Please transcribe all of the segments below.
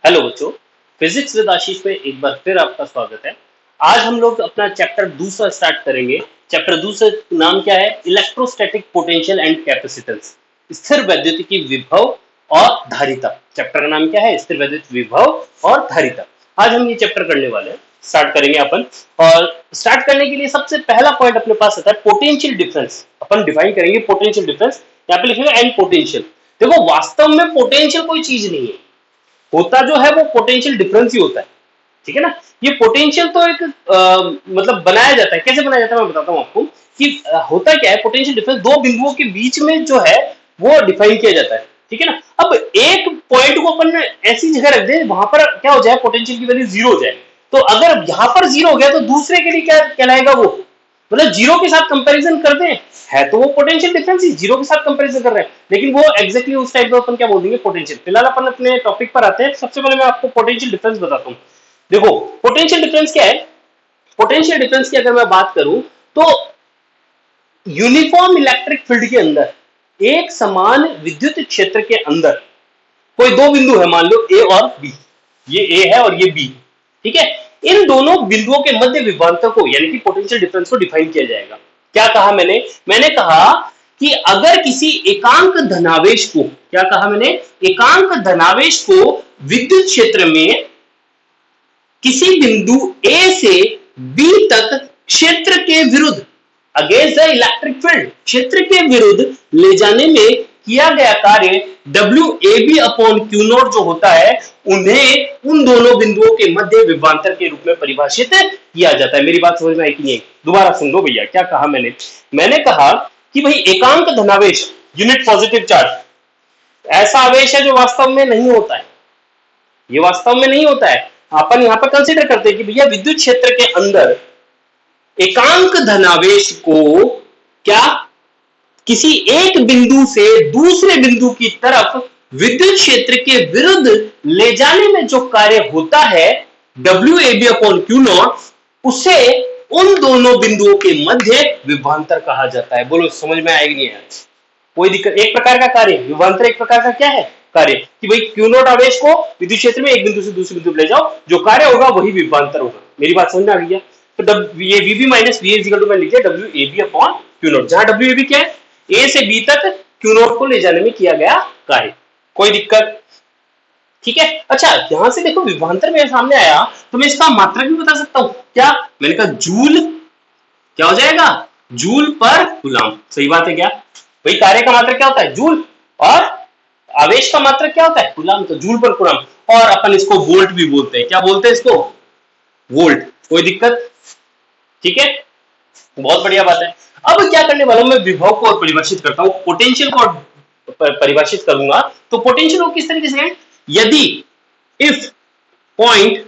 Hello बच्चों, physics with आशीष में एक बार फिर आपका स्वागत है। आज हम लोग अपना चैप्टर दूसरा स्टार्ट करेंगे। चैप्टर दूसरा नाम क्या है? इलेक्ट्रोस्टैटिक पोटेंशियल एंड कैपेसिटेंस, स्थिर वैद्युतिकी विभव और धारिता। चैप्टर का नाम क्या है? स्थिर वैद्युत विभव और धारिता। आज हम ये चैप्टर करने वाले हैं, स्टार्ट करेंगे अपन। और स्टार्ट करने के लिए सबसे पहला पॉइंट अपने पास आता है पोटेंशियल डिफरेंस। अपन डिफाइन करेंगे पोटेंशियल डिफरेंस। यहाँ पे लिखेगा एंड पोटेंशियल। देखो, वास्तव में पोटेंशियल कोई चीज नहीं है, होता जो है वो पोटेंशियल डिफरेंस ही होता है। ठीक है ना। ये पोटेंशियल तो एक मतलब बनाया जाता है। कैसे बनाया जाता है मैं बताता हूं आपको कि होता क्या है। पोटेंशियल डिफरेंस दो बिंदुओं के बीच में जो है वो डिफाइन किया जाता है। ठीक है ना। अब एक पॉइंट को अपन ऐसी जगह रख दे वहां पर क्या हो जाए, पोटेंशियल की वैल्यू जीरो हो जाए। तो अगर यहां पर जीरो हो गया तो दूसरे के लिए क्या कहलाएगा? वो मतलब जीरो के साथ कंपैरिजन कर दें है तो वो पोटेंशियल डिफरेंस ही जीरो के साथ कंपैरिजन कर रहे हैं, लेकिन वो एग्जैक्टली उस टाइप का अपन क्या बोल देंगे? पोटेंशियल। फिलहाल अपन अपने टॉपिक पर आते हैं। सबसे पहले मैं आपको पोटेंशियल डिफरेंस बताता हूं। देखो, पोटेंशियल डिफरेंस क्या है? पोटेंशियल डिफरेंस की अगर मैं बात करूं तो यूनिफॉर्म इलेक्ट्रिक फील्ड के अंदर, एक समान विद्युत क्षेत्र के अंदर कोई दो बिंदु है, मान लो ए और बी। ये ए है और ये बी। ठीक है। इन दोनों बिंदुओं के मध्य विभवांतर को यानी कि पोटेंशियल डिफरेंस को डिफाइन किया जाएगा। क्या कहा मैंने कहा कि अगर किसी एकांक धनावेश को, क्या कहा मैंने? एकांक धनावेश को विद्युत क्षेत्र में किसी बिंदु ए से बी तक क्षेत्र के विरुद्ध, अगेंस्ट द इलेक्ट्रिक फील्ड, क्षेत्र के विरुद्ध ले जाने में किया गया कार्य W A B upon Q naught जो होता है, उन्हें उन दोनों बिंदुओं के मध्य विभवांतर के रूप में परिभाषित किया जाता है। मेरी बात समझ में आई कि नहीं? दोबारा सुन लो भैया, क्या कहा मैंने कहा कि भाई एकांक धनावेश, यूनिट पॉजिटिव चार्ज, ऐसा आवेश है जो वास्तव में नहीं होता है। ये वास्तव में नहीं होता है। अपन यहां पर कंसीडर करते हैं कि भैया विद्युत क्षेत्र के अंदर एकांक धनावेश को क्या किसी एक बिंदु से दूसरे बिंदु की तरफ विद्युत क्षेत्र के विरुद्ध ले जाने में जो कार्य होता है W A B upon Q naught, उसे उन दोनों बिंदुओं के मध्य विभवांतर कहा जाता है। बोलो, समझ में आएगी नहीं? कोई दिक्कत? एक प्रकार का कार्य विभवांतर, एक प्रकार का क्या है कार्य कि भाई क्यू नॉट आवेश को विद्युत क्षेत्र में एक बिंदु से दूसरे बिंदु ले जाओ, जो कार्य होगा वही विभवांतर होगा। मेरी बात समझ में आ गई है? तो ये VB minus V equal to, मैं लिखिए W A B upon Q naught, जहां डब्ल्यू ए बी क्या है? ए से बी तक क्यू नॉट को ले जाने में किया गया कार्य। कोई दिक्कत? ठीक है। अच्छा, यहां से देखो विभवांतर मेरे सामने आया तो मैं इसका मात्रक भी बता सकता हूं। क्या? मैंने कहा जूल, क्या हो जाएगा? जूल पर कूलम। सही बात है क्या? भाई कार्य का मात्रक क्या होता है? जूल, और आवेश का मात्रक क्या होता है? कूलम। तो जूल पर कूलम, और अपन इसको वोल्ट भी बोलते हैं। क्या बोलते हैं इसको? वोल्ट। कोई दिक्कत? ठीक है, बहुत बढ़िया बात है। अब क्या करने वाला हूं मैं? विभव को और परिभाषित करता हूं, पोटेंशियल को परिभाषित करूंगा। तो पोटेंशियल को किस तरीके से है? यदि if point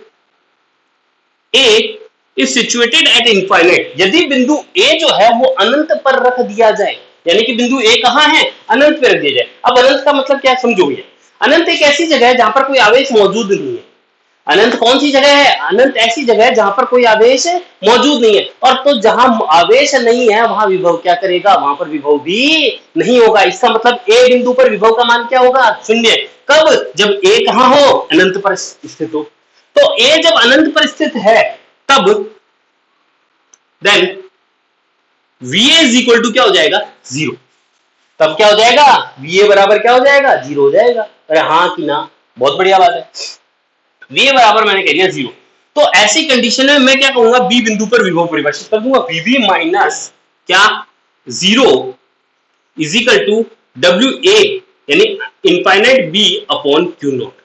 A is situated at infinite, यदि बिंदु ए जो है वो अनंत पर रख दिया जाए, यानी कि बिंदु ए कहां है? अनंत पर रख दिया जाए। अब अनंत का मतलब क्या समझोगे? अनंत एक ऐसी जगह है जहां पर कोई आवेश मौजूद नहीं है। अनंत कौन सी जगह है? अनंत ऐसी जगह है जहां पर कोई आवेश मौजूद नहीं है। और तो जहां आवेश नहीं है वहां विभव क्या करेगा? वहां पर विभव भी नहीं होगा। इसका मतलब ए बिंदु पर विभव का मान क्या होगा? शून्य। कब? जब ए कहां हो? अनंत पर स्थित हो। तो ए जब अनंत पर स्थित है तब then VA is equal to क्या हो जाएगा? जीरो। तब क्या हो जाएगा? वीए बराबर क्या हो जाएगा? जीरो हो जाएगा। अरे हाँ कि ना? बहुत बढ़िया बात है। वी बराबर मैंने कह दिया जीरो। तो ऐसी कंडीशन में मैं क्या कहूंगा? बी बिंदु पर विभव परिभाषित कर दूंगा, वीबी माइनस क्या? Zero is equal to W A यानी infinite B upon Q naught.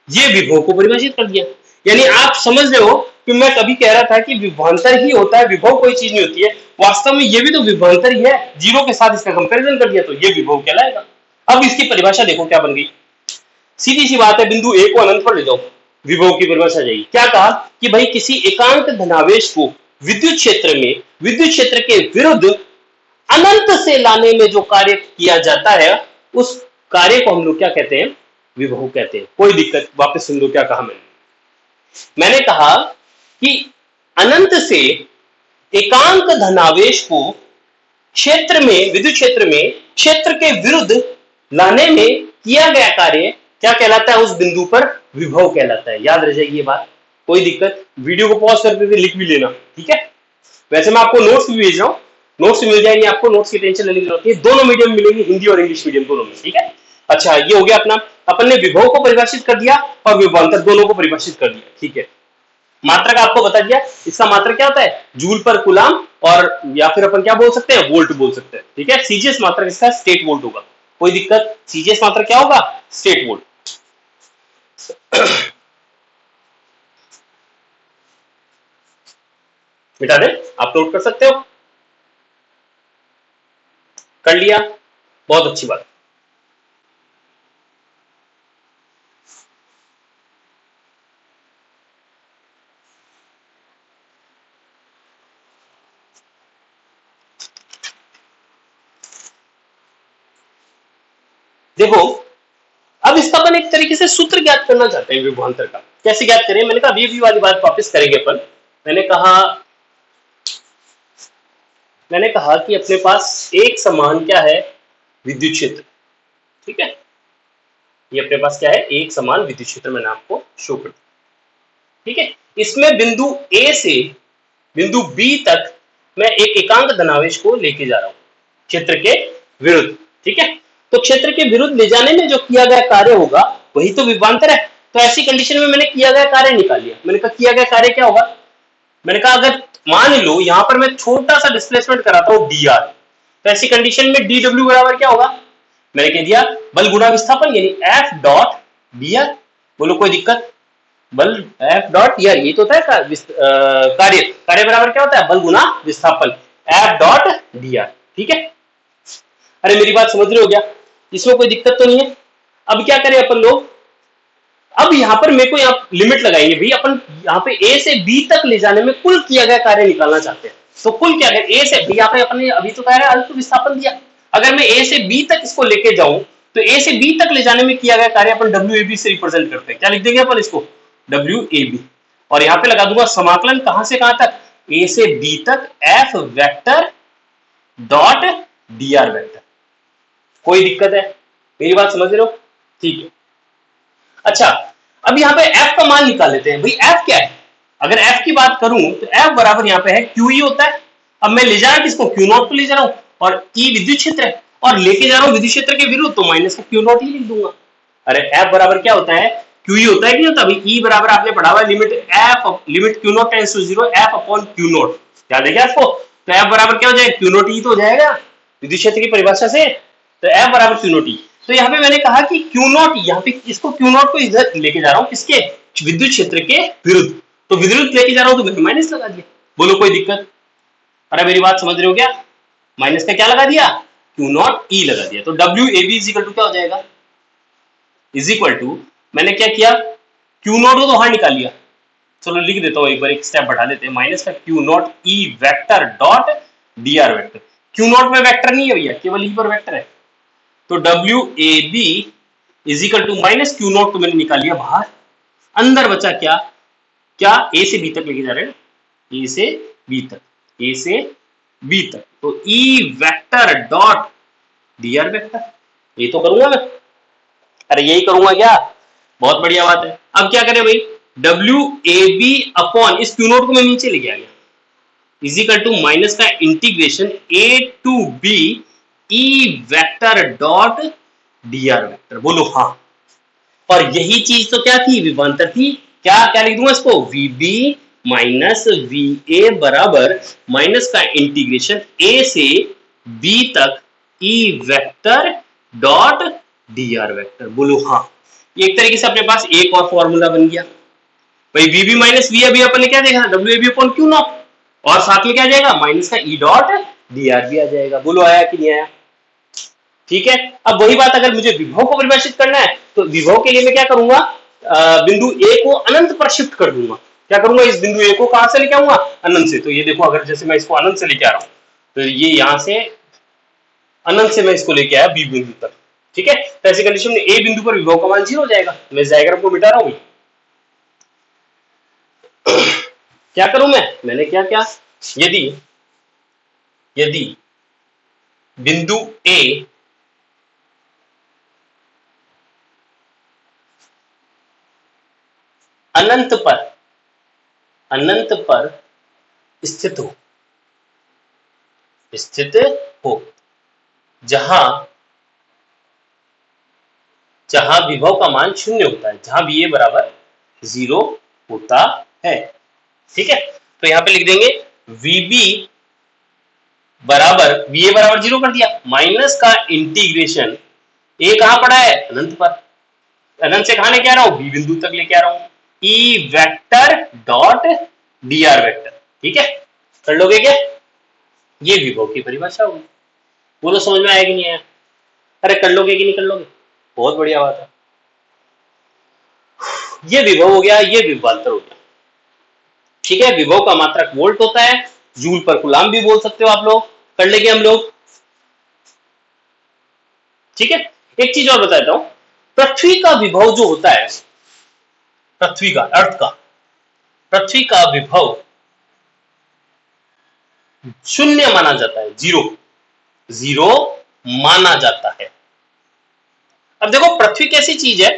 ये विभव को परिभाषित कर दिया। यानी आप समझ रहे हो कि मैं कभी कह रहा था कि विभवांतर ही होता है, विभव कोई चीज नहीं होती है। वास्तव में ये भी तो विभवांतर ही है। जीरो के साथ इसका कंपैरिजन कर दिया तो ये विभव कहलाएगा। अब इसकी परिभाषा देखो क्या बन गई। सीधी सी बात है, बिंदु ए को अनंत पर ले जाओ, विभव की परिभाषा जाएगी। क्या कहा कि भाई किसी एकांक धनावेश को विद्युत क्षेत्र में, विद्युत क्षेत्र के विरुद्ध अनंत से लाने में जो कार्य किया जाता है, उस कार्य को हम लोग क्या कहते हैं? विभव कहते हैं। कोई दिक्कत? वापस सुन लो क्या कहा मैंने कहा कि अनंत से एकांक धनावेश को क्षेत्र में, विद्युत क्षेत्र में क्षेत्र के विरुद्ध लाने में किया गया कार्य क्या कहलाता है? उस बिंदु पर विभव कहलाता है। याद रह जाएगी ये बात, कोई दिक्कत, वीडियो को पॉज करके लिख भी लेना, ठीक है। वैसे मैं आपको नोट्स भी भेज रहा हूँ, नोट्स मिल जाएंगे आपको, नोट्स की टेंशन लेने की जरूरत नहीं, दोनों मीडियम मिलेंगे, हिंदी और इंग्लिश मीडियम दोनों में, ठीक है। अच्छा, ये हो गया अपना, अपन ने विभव को परिभाषित कर दिया और विभवांतर दोनों को परिभाषित कर दिया, ठीक है। मात्रक आपको बता दिया, इसका मात्रक क्या होता है, जूल पर कूलाम, और या फिर अपन क्या बोल सकते हैं, वोल्ट बोल सकते हैं, ठीक है। सीजीएस मात्रक इसका स्टेट वोल्ट होगा, कोई दिक्कत, सीजीएस मात्रक क्या होगा, स्टेट वोल्ट। मिटा दे, आप नोट कर सकते हो, कर लिया, बहुत अच्छी बात। देखो, अब इसका अपन एक तरीके से सूत्र ज्ञात करना चाहते हैं विभवांतर का, कैसे ज्ञात करें, मैंने कहा अभी वाली बात वापस करेंगे अपन। मैंने कहा कि अपने पास एक समान क्या है, विद्युत क्षेत्र, ठीक है। ये अपने पास क्या है, एक समान विद्युत क्षेत्र, मैंने आपको शो कर दिया, ठीक है। इसमें बिंदु ए से बिंदु बी तक मैं एक एकांक धनावेश को लेके जा रहा हूं क्षेत्र के विरुद्ध, ठीक है। तो क्षेत्र के विरुद्ध ले जाने में जो किया गया कार्य होगा वही तो विभवांतर है। तो ऐसी कंडीशन में मैंने किया गया कार्य निकाल लिया। मैंने कहा किया गया कार्य क्या होगा, मैंने कहा अगर मान लो यहां पर मैं छोटा सा डिस्प्लेसमेंट कराता हूं डी आर, तो ऐसी कंडीशन में डी डब्ल्यू बराबर क्या होगा, मैंने कह दिया बल गुणा विस्थापन, यानी एफ डॉट डी आर। बोलो कोई दिक्कत, बल एफ डॉट ईआर, ये तो होता है कार्य, कार्य बराबर क्या होता है, बल गुना विस्थापन, एफ डॉट डी आर, ठीक है। अरे मेरी बात समझ रहे हो क्या, इसमें कोई दिक्कत तो नहीं है। अब क्या करें अपन लोग, अब यहाँ पर मेरे को यहाँ लिमिट लगाएंगे भाई, अपन यहाँ पे ए से बी तक ले जाने में कुल किया गया कार्य निकालना चाहते हैं। तो कुल क्या है, ए से बी, यहाँ पे अपन ने अभी तो कह रहा है अल्प विस्थापन दिया, अगर मैं ए से बी तक इसको लेके जाऊं तो ए से बी तक ले जाने में किया गया कार्य अपन डब्ल्यू ए बी से रिप्रेजेंट करते हैं। क्या लिख देंगे अपन इसको, डब्ल्यू ए बी, और यहाँ पे लगा दूंगा समाकलन कहां से कहां तक, ए से बी तक F vector dot D R vector. कोई दिक्कत है, मेरी बात समझ रहे हो, ठीक है। अच्छा, अब यहाँ पे f का मान निकाल लेते हैं। भाई f क्या है, अगर f की बात करूं तो f बराबर यहाँ पे है QE होता है। अब मैं ले जा रहा किसको, Q नॉट को ले जा रहा हूं, और E विद्युत क्षेत्र है, और लेके जा रहा हूं विद्युत क्षेत्र के विरुद्ध, तो माइनस का Q नॉट ही लिख दूंगा। अरे f बराबर क्या होता है, QE होता है कि नहीं होता, भाई E बराबर आपने पढ़ा हुआ limit Q naught tends to 0 f upon Q naught, याद है क्या आपको। तो f बराबर क्या हो जाएगा, Q नॉट E तो हो जाएगा विद्युत क्षेत्र की परिभाषा से, तो f बराबर Q नॉट E। तो यहाँ पे मैंने कहा कि Q नॉट, यहाँ पे इसको Q नॉट को इधर लेके जा रहा हूँ, किसके, विद्युत क्षेत्र के विरुद्ध, तो विरुद्ध लेके जा रहा हूँ तो मैंने माइनस लगा दिया। बोलो कोई दिक्कत, अरे मेरी बात समझ रहे हो क्या, माइनस का क्या लगा दिया, Q नॉट E लगा दिया। तो W A B is equal to क्या हो जाएगा, इज इक्वल टू, मैंने क्या किया, Q नॉट को तो बाहर निकाल लिया, चलो लिख देता हूँ एक बार, एक स्टेप बढ़ा देते हैं, माइनस का Q naught E vector dot D R vector. Q naught में वेक्टर नहीं है भैया, केवल E पर वेक्टर है, तो W A B is equal to minus Q naught तो मैंने निकाल लिया बाहर, अंदर बचा क्या, क्या ए से बी तक लेके जा रहे हैं, ए से बी तक, ए से बी तक, तो E vector dot D R vector, ये तो करूंगा मैं, अरे यही करूंगा क्या, बहुत बढ़िया बात है। अब क्या करें भाई, डब्ल्यू ए बी अपॉन इस Q नोट को मैं नीचे लेके आ गया, इज इक्वल टू माइनस का integration A to B E vector dot D R vector. बोलो हाँ, और यही चीज तो क्या थी, विभवांतर थी। क्या क्या लिख दूंगा इसको, V B minus V A बराबर माइनस का इंटीग्रेशन ए से बी तक E vector dot D R vector. बोलो हाँ, एक तरीके से अपने पास एक और फॉर्मूला बन गया भाई, वी बी माइनस वी अभी अपन ने क्या देखा, W A B upon Q naught, और साथ में क्या जाएगा, माइनस का ई डॉट डी आर भी आ जाएगा। बोलो आया कि नहीं आया, ठीक है। अब वही बात, अगर मुझे विभव को परिभाषित करना है तो विभव के लिए मैं क्या करूंगा, बिंदु ए को अनंत पर शिफ्ट कर दूंगा। क्या करूंगा, इस बिंदु ए को कहां से लेके आऊंगा, अनंत से। तो ये देखो, अगर जैसे मैं इसको अनंत से लेके आ रहा हूं, तो ये यहां से अनंत से मैं इसको लेके आया बी बिंदु तक, ठीक है। तो ऐसी कंडीशन में ए बिंदु पर विभव का मान 0 हो जाएगा। मैं इस डायग्राम को मिटा रहा हूं, क्या करूं मैंने क्या क्या, यदि यदि बिंदु ए अनंत पर स्थित हो जहां विभव का मान शून्य होता है, जहां VA बराबर 0 होता है। ठीक है, तो यहां पे लिख देंगे VB बराबर VA बराबर 0 कर दिया, माइनस का इंटीग्रेशन A कहां पड़ा है, अनंत पर, अनंत से कहां लेके आ रहा हूं, B बिंदु तक लेके आ रहा हूं, E vector dot dr vector. ठीक है, कर लोगे क्या, ये विभव की परिभाषा होगी। बोलो समझ में आया कि नहीं आया, अरे कर लोगे कि नहीं कर लोगे, बहुत बढ़िया बात है। ये विभव हो गया, ये विभवांतर हो गया। ठीक है, विभव का मात्रक वोल्ट होता है, जूल पर कूलाम भी बोल सकते हो आप लोग, कर लेंगे हम लोग। ठीक है, एक चीज और बता देता हूं, पृथ्वी का विभव जो होता है, पृथ्वी का विभव शून्य माना जाता है, जीरो माना जाता है। अब देखो पृथ्वी कैसी चीज है,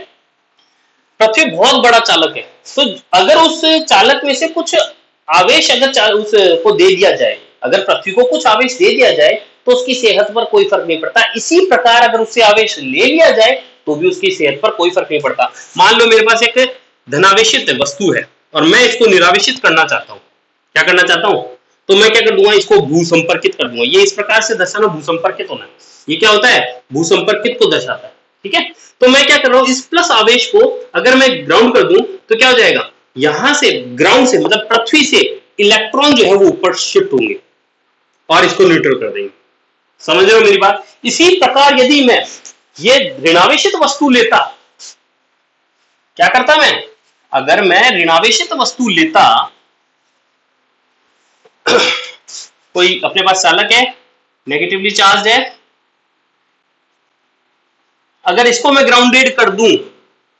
पृथ्वी बहुत बड़ा चालक है, तो अगर उस चालक में से कुछ आवेश अगर उसको दे दिया जाए, अगर पृथ्वी को कुछ आवेश दे दिया जाए तो उसकी सेहत पर कोई फर्क नहीं पड़ता। इसी प्रकार अगर उससे आवेश ले लिया जाए तो भी उसकी सेहत पर कोई फर्क नहीं पड़ता। मान लो मेरे पास एक धनावेशित वस्तु है और मैं इसको निरावेशित करना चाहता हूं, क्या करना चाहता हूं, तो मैं क्या कर दूंगा, इसको भूसंपर्कित कर दूंगा। ये इस प्रकार से दर्शाना भूसंपर्कित होना, ये क्या होता है, भूसंपर्कित को दर्शाता है। ठीक है, तो मैं क्या कर रहा हूं, इस प्लस आवेश को अगर मैं ग्राउंड कर दूं तो क्या हो जाएगा, यहां से ग्राउंड से मतलब पृथ्वी से इलेक्ट्रॉन जो है वो ऊपर शिफ्ट होंगे और इसको न्यूट्रल कर देंगे। समझ रहे हो मेरी बात। इसी प्रकार यदि मैं ये ऋणावेशित वस्तु लेता, क्या करता मैं, अगर मैं ऋणावेशित वस्तु लेता, कोई अपने पास चालक है, नेगेटिवली चार्ज है, अगर इसको मैं ग्राउंडेड कर दूं,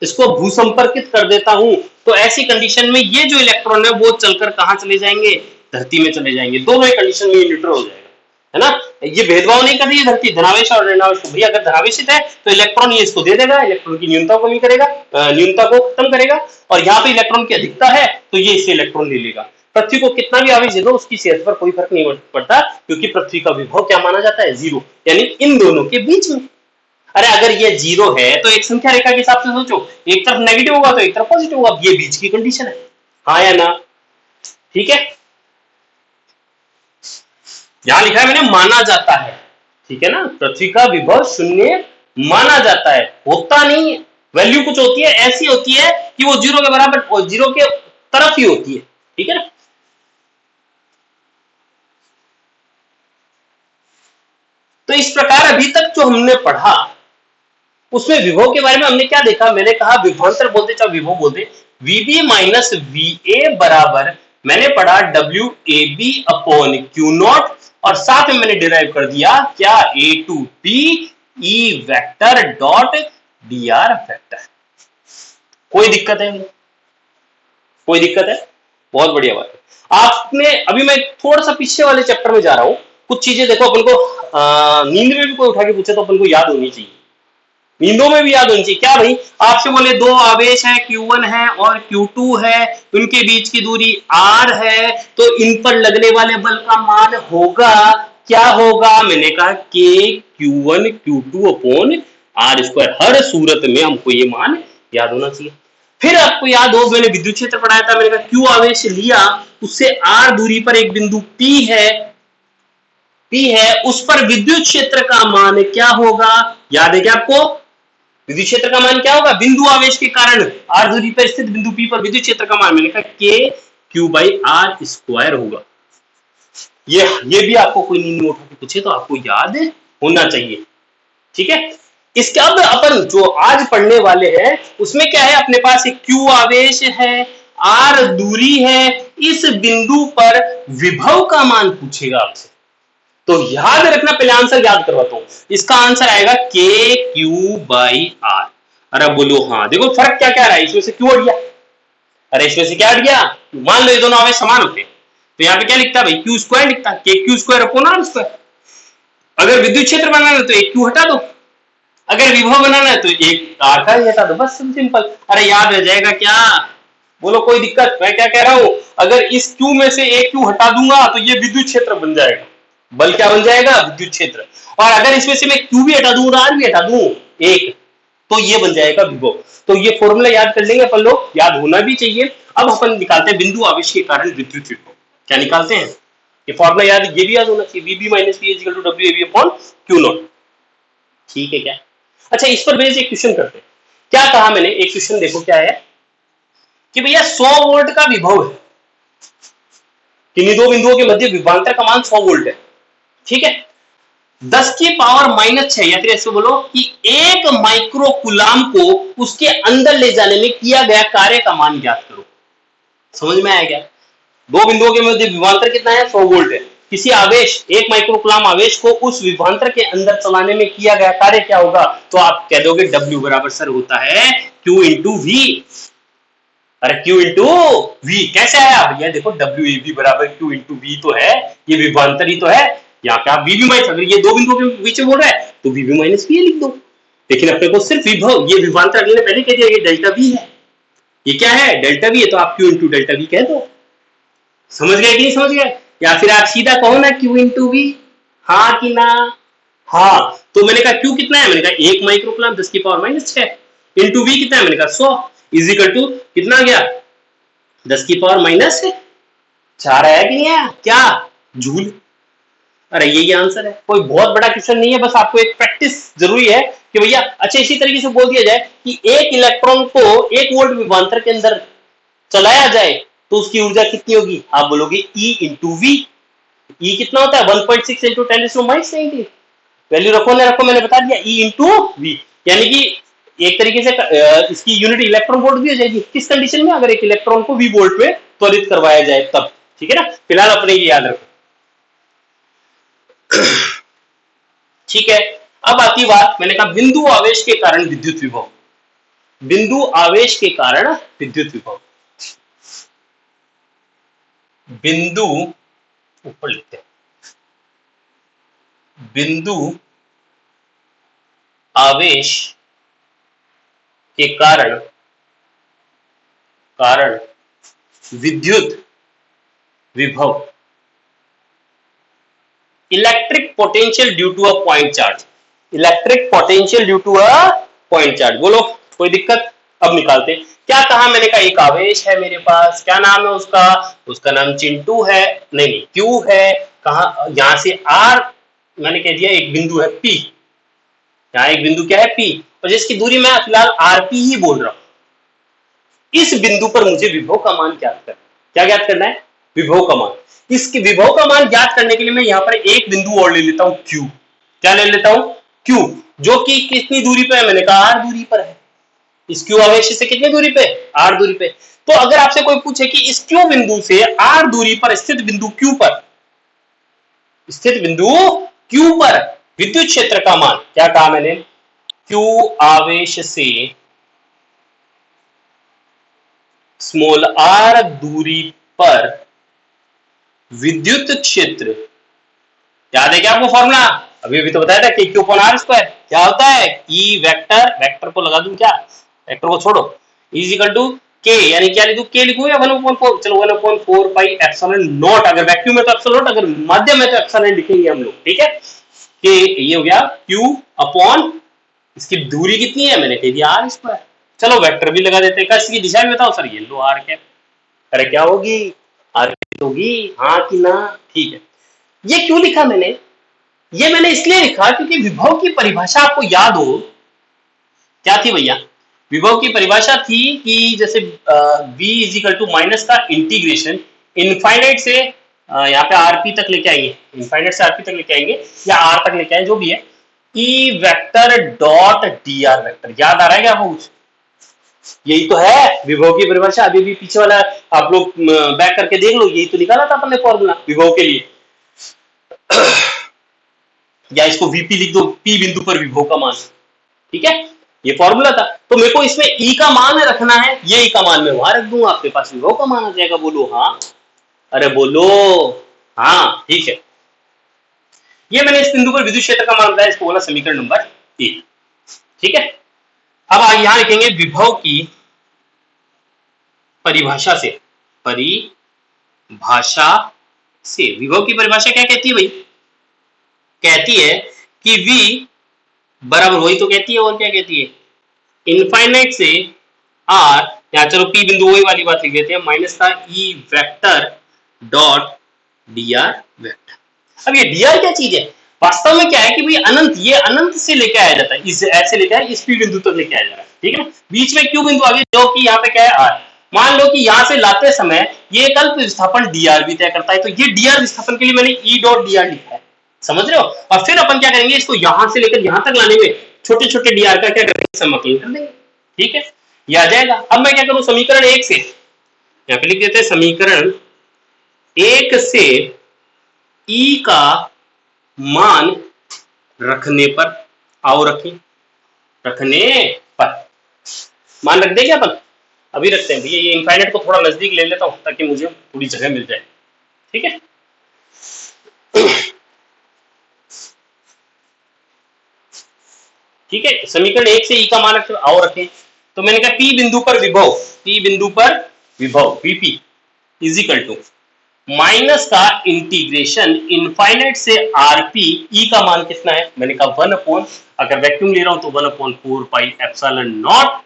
इसको भूसंपर्कित कर देता हूं, तो ऐसी कंडीशन में ये जो इलेक्ट्रॉन है वो चलकर कहां चले जाएंगे, धरती में चले जाएंगे। दोनों ही कंडीशन में ये न्यूट्रल हो जाएगा, है ना। ये भेदभाव नहीं कर रही है धरती, धनावेश और ऋणावेश। भैया अगर धनावेशित है तो इलेक्ट्रॉन ये इसको दे देगा, इलेक्ट्रॉन की न्यूनता को कमी करेगा, न्यूनता को खत्म करेगा, और यहाँ पे इलेक्ट्रॉन की अधिकता है तो ये इससे इलेक्ट्रॉन ले लेगा। पृथ्वी को कितना भी आवेश दे दो उसकी सेहत पर कोई फर्क नहीं पड़ता, क्योंकि पृथ्वी का विभव क्या माना जाता है, 0, यानी इन दोनों के बीच में। अरे अगर ये 0 है तो एक संख्या रेखा के हिसाब से सोचो, एक तरफ नेगेटिव होगा तो एक तरफ पॉजिटिव होगा, ये बीच की कंडीशन है, हाँ या ना। ठीक है, यहां लिखा है मैंने माना जाता है, ठीक है ना, पृथ्वी का विभव शून्य माना जाता है, होता नहीं, वैल्यू कुछ होती है, ऐसी होती है कि वो 0 के बराबर और 0 के तरफ ही होती है। ठीक है ना, तो इस प्रकार अभी तक जो हमने पढ़ा उसमें विभव के बारे में हमने क्या देखा, मैंने कहा विभवांतर बोलते चाहे विभव बोलते, VB माइनस VA बराबर मैंने पढ़ा WAB अपॉन Q0, और साथ में मैंने डिराइव कर दिया क्या, A to B E vector dot dr vector. कोई दिक्कत है, कोई दिक्कत है, बहुत बढ़िया बात है। आपने अभी मैं थोड़ा सा पीछे वाले चैप्टर में जा रहा हूं, कुछ चीजें देखो अपन को नींद में भी कोई उठा के पूछे तो अपन को याद होनी चाहिए, नींदों में भी याद होनी चाहिए। क्या भाई, आपसे बोले दो आवेश है, Q1 है और Q2 है, उनके बीच की दूरी r है, तो इन पर लगने वाले बल का मान होगा, क्या होगा, मैंने कहा K Q1 Q2 upon r square. हर सूरत में हमको ये मान याद होना चाहिए। फिर आपको याद हो, मैंने विद्युत क्षेत्र पढ़ाया था, मैंने कहा Q आवेश लिया, उससे r दूरी पर एक बिंदु P है, उस पर विद्युत क्षेत्र का मान क्या होगा, याद है क्या आपको, विद्युत क्षेत्र का मान क्या होगा, बिंदु आवेश के कारण r दूरी पर स्थित बिंदु P पर विद्युत क्षेत्र का मान मैंने कहा K Q by R square होगा। ये भी आपको कोई नींद में उठा के पूछे तो आपको याद होना चाहिए। ठीक है, इसके अब अपन जो आज पढ़ने वाले हैं उसमें क्या है, अपने पास एक Q आवेश है, R दूरी है, इस बिंदु पर विभव का मान पूछेगा आपसे, तो याद रखना, पहले आंसर याद करवाता हूं। इसका आंसर आएगा K Q by R। अरे बोलो हाँ, देखो फर्क क्या क्या रहा है, इसमें से क्यों हट गया, अरे इसमें से क्या हट गया, मान लो ये दोनों आवेश समान होते तो यहाँ पे क्या लिखता भाई, Q स्क्वायर लिखता, K Q square upon R square. अगर विद्युत क्षेत्र बनाना है तो एक Q हटा दो, अगर विभव बनाना है तो एक R का ही हटा दो, बस सिंपल। अरे याद रह जाएगा क्या, बोलो कोई दिक्कत? मैं क्या कह रहा हूं, अगर इस Q में से एक Q हटा दूंगा तो ये विद्युत क्षेत्र बन जाएगा। बल क्या बन जाएगा? विद्युत क्षेत्र। और अगर इसमें से मैं Q भी हटा दूं और R भी हटा दूं एक, तो ये बन जाएगा विभव। तो ये फॉर्मूला याद कर लेंगे अपन लोग, याद होना भी चाहिए। अब अपन निकालते हैं बिंदु आवेश के कारण विद्युत विभव। क्या निकालते हैं? ये फॉर्मूला याद, ये भी याद होना चाहिए, VB minus V equal to WAV upon Q naught. ठीक है क्या? अच्छा, इस पर बेस एक क्वेश्चन करते हैं। क्या कहा मैंने? एक क्वेश्चन देखो क्या है कि भैया 100 वोल्ट का विभव है, किन्हीं दो बिंदुओं के मध्य विभवांतर का मान 100 वोल्ट है। ठीक है, 10 की पावर -6 या फिर ऐसे बोलो कि 1 माइक्रो कूलाम को उसके अंदर ले जाने में किया गया कार्य का मान ज्ञात करो। समझ में आया क्या? दो बिंदुओं के मध्य विभवांतर कितना है? 100 वोल्ट है। किसी आवेश 1 माइक्रो कूलाम आवेश को उस विभवांतर के अंदर चलाने में किया गया कार्य क्या होगा? तो आप कह दोगे W बराबर सर होता है Q इंटू V। अरे Q इंटू V कैसे आया भैया? देखो WAV बराबर Q इंटू V तो है, ये विभवांतर ही तो है। यहाँ पे आप VB माइनस, अगर ये दो बिंदुओं के बीच में बोल रहा है तो VB माइनस V लिख दो। लेकिन अपने को सिर्फ विभव, ये विभवांतर अगले ने पहले कह दिया, ये डेल्टा V है। ये क्या है? डेल्टा V है, तो आप Q इंटू डेल्टा V कह दो। समझ गए कि नहीं समझ गए? या फिर आप सीधा कहो ना Q इंटू V, हाँ कि ना? हाँ। तो मैंने कहा Q कितना है? मैंने कहा 1 माइक्रो कूलाम 10 की पावर -6 इंटू V कितना है? मैंने कहा 100 इज इक्वल टू कितना गया? 10 की पावर -4 आया कि नहीं आया? क्या जूल? अरे यही आंसर है। कोई बहुत बड़ा क्वेश्चन नहीं है, बस आपको एक प्रैक्टिस जरूरी है कि भैया। अच्छा, इसी तरीके से बोल दिया जाए कि एक इलेक्ट्रॉन को 1 वोल्ट विभवांतर के अंदर चलाया जाए तो उसकी ऊर्जा कितनी होगी? आप बोलोगे E इंटू वी। ई कितना होता है? 1.6 इंटू 10⁻⁻⁹ वैल्यू रखो ना रखो, मैंने बता दिया, E इंटू वी। यानी कि एक तरीके से इसकी यूनिट इलेक्ट्रॉन वोल्ट भी हो जाएगी। किस कंडीशन में? अगर एक इलेक्ट्रॉन को V वोल्ट में त्वरित करवाया जाए तब। ठीक है ना? फिलहाल अपने ये याद रखो। ठीक है, अब आती बात, मैंने कहा बिंदु आवेश के कारण विद्युत विभव। बिंदु आवेश के कारण विद्युत विभव, बिंदु ऊपर लिखते हैं, बिंदु आवेश के कारण विद्युत विभव, electric potential due to a point charge. Electric potential due to a point charge. बोलो कोई दिक्कत? अब निकालते। क्या कहा मैंने? कहा एक आवेश है मेरे पास, क्या नाम है उसका? उसका नाम चिंटू है, नहीं क्यू है। कहा? यहां से आर मैंने कह दिया, एक बिंदु है पी, यहाँ एक बिंदु क्या है पी, और जिसकी दूरी मैं फिलहाल आरपी ही बोल रहा हूं। इस बिंदु पर मुझे विभव का मान ज्ञात करना। क्या ज्ञात करना है? विभव का मान। इसके विभव का मान ज्ञात करने के लिए मैं यहाँ पर एक बिंदु और ले लेता हूं Q। क्या ले लेता हूं? Q, जो कि कितनी दूरी पे है? मैंने कहा R दूरी पर है। इस Q आवेश से कितनी दूरी पे? R दूरी पे। तो अगर आपसे कोई पूछे कि इस Q बिंदु से R दूरी पर स्थित बिंदु Q पर, स्थित बिंदु Q पर विद्युत क्षेत्र का मान, क्या कहा मैंने? Q आवेश से स्मॉल r दूरी पर विद्युत क्षेत्र, याद है क्या आपको फॉर्मूला? अभी तो बताया था कि Q अपॉन R स्क्वायर। क्या होता है? E वेक्टर, वेक्टर को लगा दूं क्या? वेक्टर को छोड़ो, इज इक्वल टू K, यानी क्या लिखूं? K लिखूं या 1/4? चलो 1/4 पाई एप्सिलॉन नॉट। अगर वैक्यूम में तो एप्सिलॉन नॉट, अगर माध्यम में तो एप्सिलॉन लिखेंगे हम लोग। ठीक है, कि ये हो गया Q अपॉन, इसकी दूरी कितनी है? मैंने कह दिया R स्क्वायर। चलो वेक्टर भी लगा देते हैं। इसकी दिशा भी बताओ सर। ये लो R कैप। अरे क्या होगी? R होगी, हाँ कि ना? ठीक है। ये क्यों लिखा मैंने? ये मैंने इसलिए लिखा क्योंकि विभव की परिभाषा आपको याद हो, क्या थी भैया? विभव की परिभाषा थी कि जैसे v is equal to minus का इंटीग्रेशन इनफाइनाइट से यहाँ पे आरपी तक लेके आएंगे, इनफाइनाइट से आरपी तक लेके आएंगे या आर तक लेके आए, जो भी है, ई vector dot D R vector. याद आ रहा है क्या आपको कुछ? यही तो है विभव की परिभाषा। अभी भी पीछे वाला आप लोग बैक करके देख लो, यही तो निकाला था अपने फॉर्मूला विभव के लिए। या इसको वीपी लिख दो, पी बिंदु पर विभव का मान। ठीक है, ये फॉर्मूला था। तो मेरे को इसमें ई का मान रखना है, ये ई का मान मैं वहां रख दूंगा, आपके पास विभव का मान आ जाएगा। बोलो हाँ, अरे बोलो हाँ। ठीक है, ये मैंने इस बिंदु पर विद्युत क्षेत्र का मान बताया, इसको बोला समीकरण नंबर 1। ठीक है, अब यहां लिखेंगे विभव की परिभाषा से, परिभाषा से विभव की परिभाषा क्या कहती है भाई? कहती है कि v बराबर, वही तो कहती है, और क्या कहती है? इनफाइनाइट से r, यहाँ चलो p बिंदु वही वाली बात लिख देते हैं, माइनस का e vector dot dr vector. अब ये dr क्या चीज है? वास्तव में क्या है कि भाई अनंत, ये अनंत से लेके आया जाता है, इस ऐसे लेके आया, इस p बिंदु तक लेके आया जा रहा है, ठीक है ना? बीच में q बिंदु आ गया, जो कि यहाँ पे क्या है r। मान लो कि यहां से लाते समय ये एक अल्प विस्थापन dr भी तय करता है, तो ये dr विस्थापन के लिए मैंने e डॉट dr लिखा है, समझ रहे हो? और फिर अपन क्या करेंगे, इसको यहां से लेकर यहां तक लाने में छोटे छोटे dr का क्या करेंगे, समाकलन कर देंगे, ठीक है? ये आ जाएगा। अब मैं क्या करूं, समीकरण 1 से यहाँ पे लिख देते हैं, समीकरण 1 से e का मान रखने पर, आओ रखें, रखने पर मान रख देंगे अपन, अभी रखते हैं भैया, ये इनफाइनाइट को थोड़ा नजदीक ले लेता हूं ताकि मुझे थोड़ी जगह मिल जाए, ठीक है? ठीक है, समीकरण 1 से e का मान आओ रखें, तो मैंने कहा p बिंदु पर विभव, p बिंदु पर विभव vp is equal to minus का इंटीग्रेशन इनफाइनाइट से rp, e का मान कितना है? मैंने कहा 1 अपॉन, अगर वैक्यूम ले रहा हूं तो 1 upon 4 pi epsilon not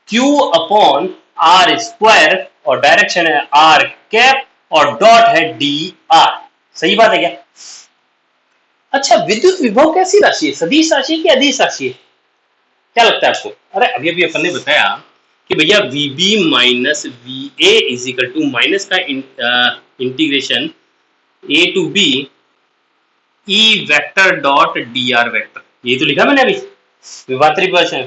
q upon r square, और डायरेक्शन है r कैप, और डॉट है dr। सही बात है क्या? अच्छा, विद्युत विभव कैसी राशि है? सदिश राशि है कि अदिश राशि है? क्या लगता है आपको? अरे अभी अभी अपन ने बताया कि भैया VB minus VA is equal to minus का integration A to B E vector dot dr vector, ये तो लिखा मैंने अभी विभवांतर परिभाषा।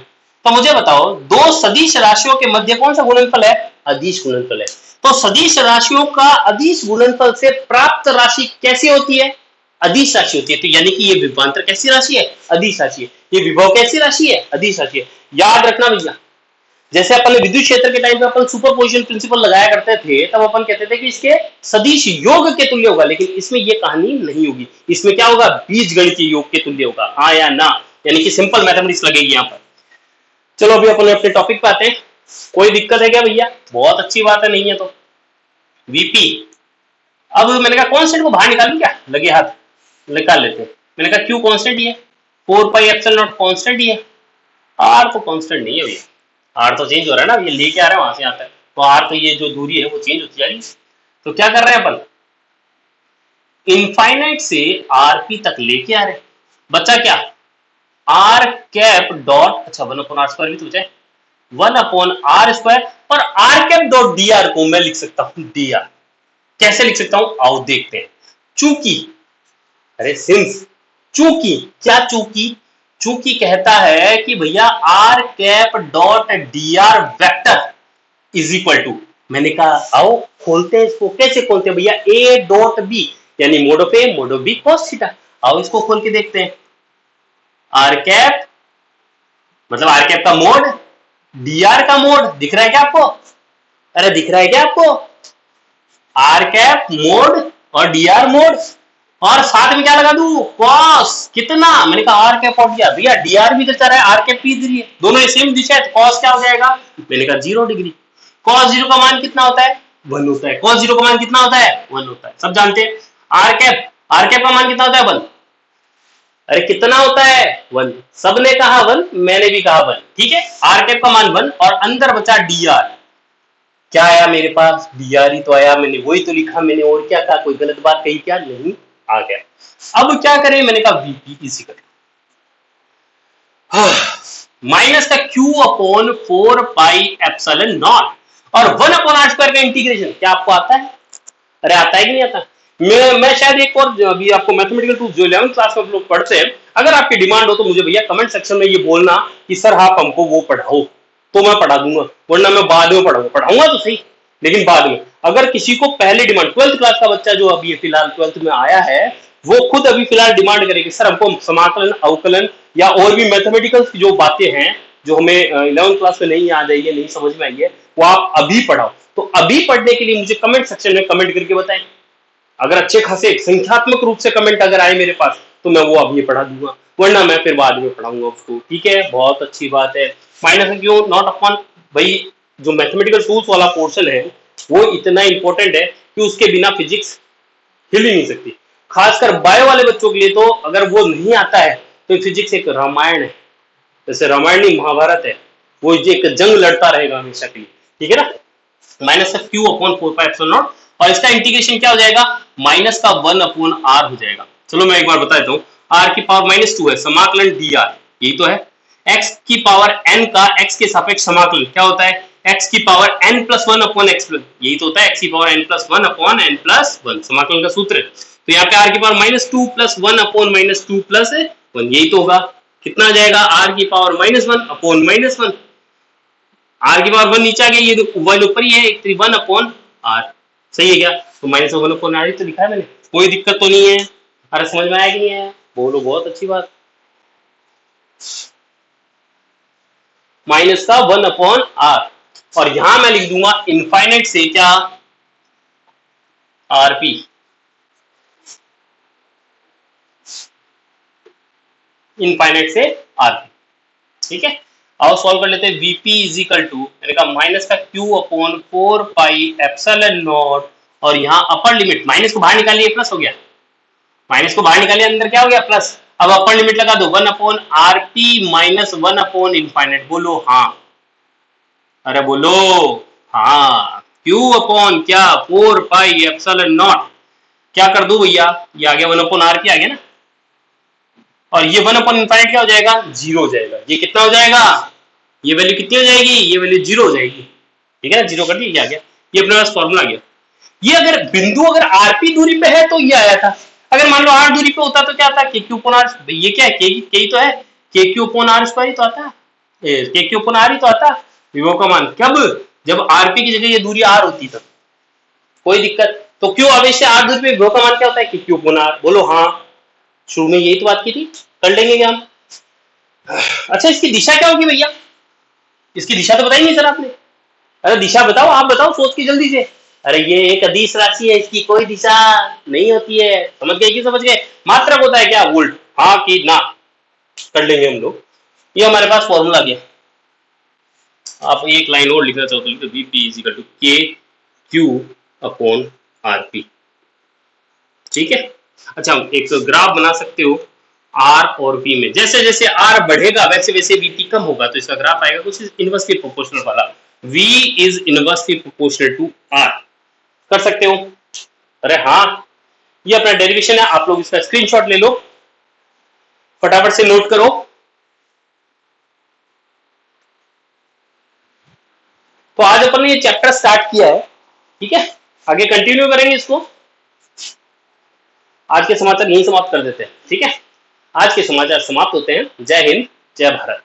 तो मुझे बताओ, दो सदिश राशियों के मध्य कौन सा गुणनफल है? अदिश गुणनफल है। तो सदिश राशियों का अदिश गुणनफल से प्राप्त राशि कैसी होती है? अदिश राशि होती है। तो यानी कि ये विभवांतर कैसी राशि है? अदिश राशि है। ये विभव कैसी राशि है? अदिश राशि है। याद रखना भैया, जैसे अपन विद्युत क्षेत्र के टाइम पे अपन सुपरपोजिशन प्रिंसिपल लगाया करते थे, तब अपन कहते थे कि इसके सदिश योग के तुल्य होगा, लेकिन इसमें ये कहानी नहीं होगी। इसमें क्या होगा? बीजगणितीय योग के तुल्य होगा, हाँ या ना, यानी कि सिंपल मैथमेटिक्स लगेगी यहाँ पर। चलो अभी अपन अपने टॉपिक पे आते हैं। कोई दिक्कत है क्या भैया? बहुत अच्छी बात है, नहीं है तो वीपी। अब मैंने कहा कॉन्स्टेंट को बाहर निकालू क्या? लगे हाथ निकाल लेते हैं। मैंने कहा क्यू कॉन्स्टेंट ही है, 4 पाई एप्सिलॉन नॉट कॉन्स्टेंट ही है, आर तो कॉन्स्टेंट नहीं है भैया, आर तो चेंज हो रहा है ना, ये लेके आ रहे हैं वहां से यहाँ तक, तो आर तो ये जो दूरी है वो चेंज होती जा रही है। तो क्या कर रहे हैं अपन? इनफाइनाइट से आरपी तक लेके आ रहे हैं। बच्चा क्या? आर कैप डॉट, अच्छा 1 अपॉन आर स्क्वायर भी तो बचा है, 1 अपॉन आर स्क्वायर, और R cap dot D R को मैं लिख सकता हूं डी आर। कैसे लिख सकता हूं? आओ देखते हैं। चूंकि, अरे सिंस, चूंकि, क्या चूंकि? चूंकि कहता है कि भैया R cap dot D R vector is equal to, मैंने कहा आओ खोलते हैं इसको। कैसे खोलते हैं भैया? ए डॉट बी, यानी mod of A mod of B cos theta. आओ इसको खोल के देखते हैं। आर कैप मतलब आर कैप का मोड, डी आर का मोड दिख रहा है क्या आपको? अरे दिख रहा है क्या आपको? आर कैप मोड और डी आर मोड, और साथ में क्या लगा दूं? कॉस। कितना? मैंने कहा आर कैप और डी आर। भैया डी आर भी इधर चल रहा है, आर कैप भी इधर ही है, दोनों सेम दिशा है, तो कॉस क्या हो जाएगा? मैंने कहा 0 डिग्री। कॉस 0 का मान कितना होता है? 1 होता है। कॉस 0 का मान कितना होता है? 1 होता है, सब जानते हैं। आर कैप का मान कितना होता है? 1। अरे कितना होता है? 1। सबने कहा 1, मैंने भी कहा 1, ठीक है। आर कैप का मान 1, और अंदर बचा डी आर। क्या आया मेरे पास? डी आर ही तो आया, मैंने वही तो लिखा मैंने, और क्या कहा? कोई गलत बात कही क्या? नहीं, आ गया। अब क्या करें? मैंने कहा वीपी इसी कर माइनस का Q upon 4 pi epsilon not, और 1 अपॉन आर स्क्वायर का इंटीग्रेशन। क्या आपको आता है? अरे आता है कि नहीं आता? मैं शायद एक और अभी आपको मैथमेटिकल टूल्स जो 11th क्लास में लोग पढ़ते हैं, अगर आपकी डिमांड हो तो मुझे भैया कमेंट सेक्शन में ये बोलना कि सर आप हमको वो पढ़ाओ, तो मैं पढ़ा दूंगा, वरना मैं बाद में पढ़ाऊंगा तो सही, लेकिन बाद में। अगर किसी को पहले डिमांड, 12th क्लास का बच्चा जो अभी फिलहाल 12th में आया है, वो खुद अभी फिलहाल डिमांड करेगी सर हमको समाकलन, अवकलन या और भी मैथमेटिकल की जो बातें हैं जो हमें 11th क्लास में नहीं आ जाएगी, नहीं समझ में आई है, वो आप अभी पढ़ाओ। तो अभी पढ़ने के लिए मुझे कमेंट सेक्शन में कमेंट करके बताएं। अगर अच्छे खासे संख्यात्मक रूप से कमेंट अगर आए मेरे पास, तो मैं वो अभी पढ़ा दूंगा, वरना मैं फिर बाद में पढ़ाऊंगा उसको, ठीक है। बहुत अच्छी बात है। माइनस क्यों नॉट अपॉन, भाई जो मैथमेटिकल टूल्स वाला पोर्शन है वो इतना इंपॉर्टेंट है कि उसके बिना फिजिक्स हिल ही नहीं सकती। खासकर बायो वाले बच्चों के लिए तो अगर वो नहीं आता है तो फिजिक्स एक रामायण है, जैसे रामायण नहीं महाभारत है, वो एक जंग लड़ता रहेगा हमेशा के लिए। ठीक है ना, माइनस का क्यू अपॉन 4πε0 और इसका इंटीग्रेशन क्या हो जाएगा, माइनस का 1/r हो जाएगा। चलो मैं एक बार बता देता हूँ, r की पावर -2 है, समाकलन dr, यही तो है। x की पावर n का x के सापेक्ष समाकलन क्या होता है, x की पावर n+1/x, यही तो होता है x की पावर n+1/n+1, समाकलन का सूत्र है। तो यहाँ पे r की पावर -2 + 1/-2 + 1, यही तो होगा। कितना आ जाएगा, r की पावर -1/-1, r की पावर 1 नीचे आ गया, ये 1 ऊपर ही है, 1/r, सही है क्या? तो -1/r ही तो लिखा है मैंने, कोई दिक्कत तो नहीं है। अरे समझ में आया कि नहीं आया, बोलो, बहुत अच्छी बात। माइनस का 1/r और यहां मैं लिख दूंगा इनफाइनाइट से क्या, rp, इनफाइनाइट से rp। ठीक है, आओ सॉल्व कर लेते हैं। Vp इजिकल टू मैंने कहा माइनस का q/4πε0 और यहाँ अपर लिमिट, माइनस को बाहर निकालिए प्लस हो गया, माइनस को बाहर निकालिए अंदर क्या हो गया प्लस। अब अपर लिमिट लगा दो 1/rp - 1/∞, बोलो हाँ, अरे बोलो हाँ, q अपॉन क्या 4πε0, क्या कर दू भैया, ये आ गया 1/r आ गया ना, और ये 1/∞ क्या हो जाएगा, 0 हो जाएगा। ये कितना हो जाएगा, ये वैल्यू कितनी हो जाएगी, ये वैल्यू 0 हो जाएगी। ठीक है ना, 0 कर दी, ये आ गया, ये अपने पास फॉर्मूला आ गया। ये अगर बिंदु अगर rp दूरी पे है तो ये आया था, अगर मान लो r दूरी पे होता तो क्या था, kq/r, ये क्या है, k तो है, kq/r² ही तो आता है, kq/r ही तो आता विभव का मान, कब, जब rp की जगह ये दूरी r होती तब, कोई दिक्कत। तो क्यों आवेश से r दूरी पे विभव का मान क्या होता है, kq/r, बोलो हाँ, शुरू में यही तो बात की थी, कर लेंगे क्या हम। अच्छा इसकी दिशा क्या होगी भैया, इसकी दिशा तो बताई नहीं सर आपने, अरे दिशा बताओ, आप बताओ सोच के जल्दी से। अरे ये एक अदिश राशि है, इसकी कोई दिशा नहीं होती है, समझ गए कि समझ गए, मात्रक होता है क्या, वोल्ट, हाँ कि ना, कर लेंगे हम लोग। ये हमारे पास फॉर्मूला आ गया। आप एक लाइन और लिखना चाहते हो, Vp इजिकल टू kq/rp, ठीक है। अच्छा एक ग्राफ बना सकते हो r और p में, जैसे जैसे r बढ़ेगा वैसे वैसे Vp कम होगा, तो इसका ग्राफ आएगा कुछ इनवर्सली प्रोपोर्शनल वाला, V is inversely proportional to r, कर सकते हो। अरे हाँ, ये अपना डेरिवेशन है, आप लोग इसका स्क्रीनशॉट ले लो, फटाफट से नोट करो। तो आज अपन ने ये चैप्टर स्टार्ट किया है, ठीक है, आगे कंटिन्यू करेंगे इसको। आज के समाचार यहीं समाप्त कर देते हैं, ठीक है, आज के समाचार समाप्त होते हैं। जय हिंद, जय भारत।